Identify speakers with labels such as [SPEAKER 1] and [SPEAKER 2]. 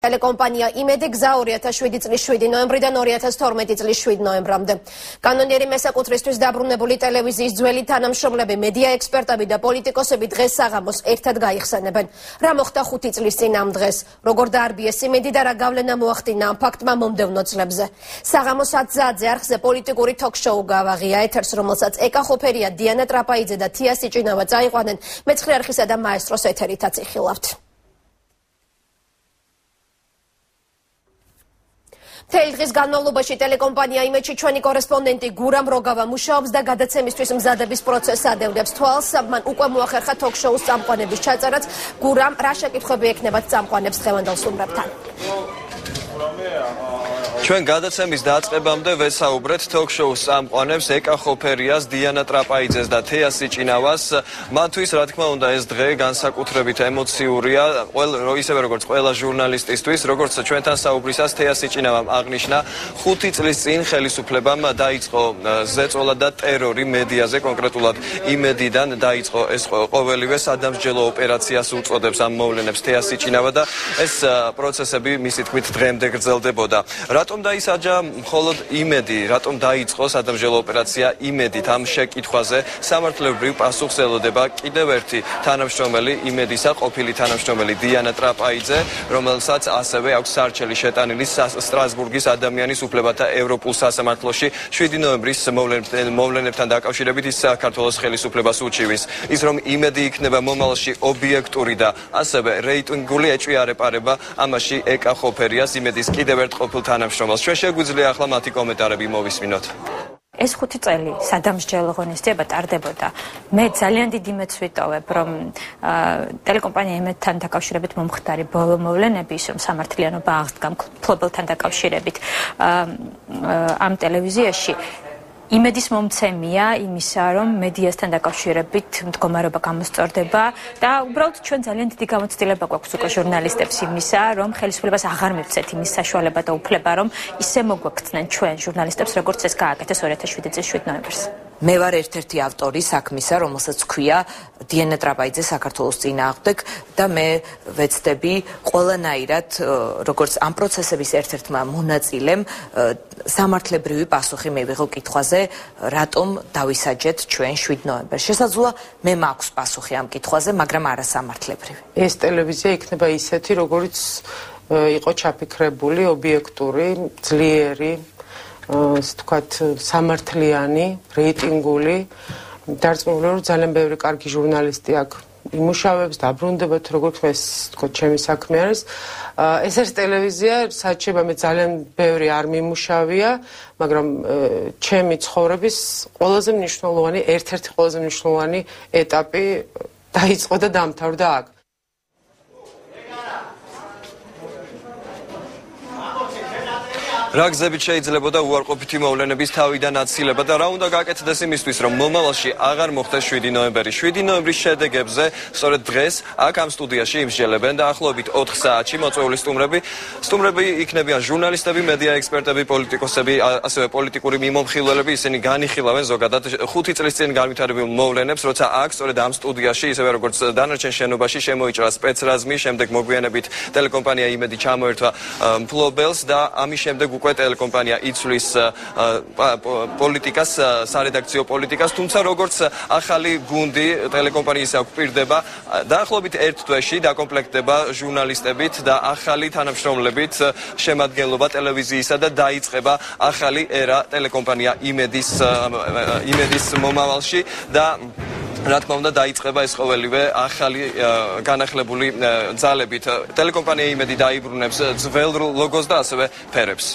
[SPEAKER 1] Telecompanija იმედი გზა 2007 წლის 7 ნოემბრიდან 2012 წლის 7 ნოემბრამდე. კანონიერი მესაკუთრისთვის დაბრუნებული ტელევიზიის ძველი თანამშრომლები, მედია ექსპერტები და პოლიტიკოსები დღეს საღამოს ერთად გაიხსენებენ. რა მოხდა 5 წლის წინ ამ დღეს? როგორ დაარბიეს იმედი და რა გავლენა მოახდინა ამ ფაქტმა მომდევნო წლებზე? საღამოს 10-ზე არხზე პოლიტიკური თოქ-შოუ გავაღია ეთერს, რომელსაც ეკა ხოფერია, დიანა ტრაპაიძე და თია სიჭინავა წაიყვანენ. მეცხრე არხისა და მაესტროს ეთერითაც იხილავთ. მთელი დღის განმავლობაში ტელეკომპანია იმედში ჩვენი კორესპონდენტი გურამ როგავა მუშაობს და გადაცემისთვის მზადების პროცესს ადევნებს თვალს. მან უკვე მოახერხა თოქ-შოუს წამყვანების ჩაწერაც. გურამ, რა შეკითხვები ექნებათ წამყვანებს დღევანდელ სტუმრებთან?
[SPEAKER 2] ჩვენ გადაცემის დაწყებამდე ვესაუბრეთ თოქ-შოუს წამყვანებს ეკა ხოფერიას, დიანა ტრაპაიძეს და თეა სიჭინავას. მათთვის, რა თქმა უნდა, ეს დღე განსაკუთრებით ემოციურია, ისევე როგორც ყველა ჟურნალისტისთვის, როგორც ჩვენთან საუბრისას თეა სიჭინავამ აღნიშნა, 5 წლის წინ ხელისუფლებამ დაიწყო ზეწოლა და ტერორი მედიაზე, კონკრეტულად იმედიდან დაიწყო ეს ყოველივე სადამსჯელო ოპერაციას უწოდებს ამ მოვლენებს თეა სიჭინავა და ეს პროცესები მისი თქმით დღემდე გრძელდებოდა. რატომ დაისაჯა მხოლოდ იმედი, რატომ დაიწყო სადამსჯელო ოპერაცია იმედით? ამ შეკითხვაზე სამართლებრივ პასუხს ელოდება კიდევ ერთი თანამშრომელი იმედისა, ყოფილი თანამშრომელი დიანა ტრაპაიძე, რომელსაც ასევე აქვს სარჩელი შეტანილი სტრასბურგის ადამიანის უფლებათა ევროპულ სასამართლოში 7 ნოემბრის მოვლენებთან დაკავშირებით ის საქართველოს ხელისუფლებას უჩივის. ის რომ იმედი იქნება მომავალში ობიექტური და ასევე რეიტინგული ეჭვი-არეპარება, ამაში ეკა ხოფერიას იმედის კიდევ ერთ ყოფილ თანამშრომელს. ჩვენ შეგვიძლია ახლა მათი კომენტარები მოვისმინოთ.
[SPEAKER 3] ეს 5 წელი სადამსჯელო ღონისძიება ტარდებოდა. მე ძალიან დიდი იმედს ვიტოვებ, რომ ტელეკომპანია იმედთან დაკავშირებით მომხდარი ბოლო მოვლენები, ის რომ სამართლიანობა აღსდგა მფლობელთან დაკავშირებით ამ ტელევიზიაში იმედის მომცემია იმისა, რომ მედიასთან დაკავშირებით მდგომარეობა გამოსწორდება და უბრალოდ ჩვენ ძალიან დიდი გამოცდილება გვაქვს უკვე ჟურნალისტებს იმისა, რომ ხელისუფლებას აღარ მივცეთ იმის საშუალება და უფლება, რომ ისე მოგვექცნენ ჩვენ ჟურნალისტებს, როგორც ეს გააკეთეს 2007 წლის 7 ნოემბერს.
[SPEAKER 4] მე ვარ ერთ-ერთი ავტორი საქმისა, რომელსაც ქვია დიანა ტრაპაიძე საქართველოს წინააღმდეგ და მე ვეცდები ყველანაირად, როგორც ამ პროცესების ერთ-ერთმა მონაწილემ, სამართლებრივი პასუხი მივიღო კითხვაზე, რატომ დავისაჯეთ ჩვენ 7 ნოემბერს. შესაძლოა მე მაქვს პასუხი ამ კითხვაზე, მაგრამ არა სამართლებრივი.
[SPEAKER 5] ეს ტელევიზია იქნება ისეთი, როგორც იყო ჩაფიქრებული, ობიექტური, ძლიერი, თქვათ სამართლიანი, რეიტინგული, დარწმუნებული რომ ძალიან ბევრი კარგი ჟურნალისტი აქ იმუშავებს, დაბრუნდებათ, როგორც ეს თქვათ ჩემი საქმე არის. ეს არის ტელევიზია, საჩება მე ძალიან ბევრი არ მიმუშავია, მაგრამ ჩემი ცხოვრების ყველაზე მნიშვნელოვანი, ერთ-ერთი ყველაზე მნიშვნელოვანი ეტაპი დაიწყო და დამთავრდა აქ.
[SPEAKER 2] რა გზებით შეიძლებოდა უარყოფითი მოვლენების თავიდან აცილება და რა უნდა გაკეთდეს იმისთვის, რომ მომავალში აღარ მოხდეს 7 ნოემბერი. 7 ნოემბრის შედეგებზე სწორედ დღეს აქ ამ სტუდიაში იმსჯელებენ დაახლოებით 4 საათში მოწვეული სტუმრები იქნებიან ჟურნალისტები, მედია ექსპერტები, პოლიტიკოსები, ასევე პოლიტიკური მიმომხილველები. ისინი განიხილავენ ზოგადად 5 წლის წინ განვითარებულ მოვლენებს, როცა აქ სწორედ ამ სტუდიაში, ისევე როგორც დანარჩენ შენობაში შემოიჭრა სპეცრაზმი, შემდეგ მოგვიანებით ტელეკომპანია იმედი ჩამოერთვა მფლობელს და ამის შემდეგ უკვე ტელეკომპანია იცვლის პოლიტიკას, სარედაქციო პოლიტიკას, თუმცა როგორც ახალი გუნდი ტელეკომპანიის აქ გვპირდება, დაახლოებით 1 თვეში დაკომპლექტდება ჟურნალისტებით და ახალი თანამშრომლებით შემადგენლობა ტელევიზიისა და დაიწყება ახალი ერა ტელეკომპანია იმედის მომავალში და რა თქმა უნდა დაიწყება ეს ყოველივე ახალი განახლებული ძალებით. ტელეკომპანია იმედი დაიბრუნებს ძველ ლოგოს და ასევე ფერებს.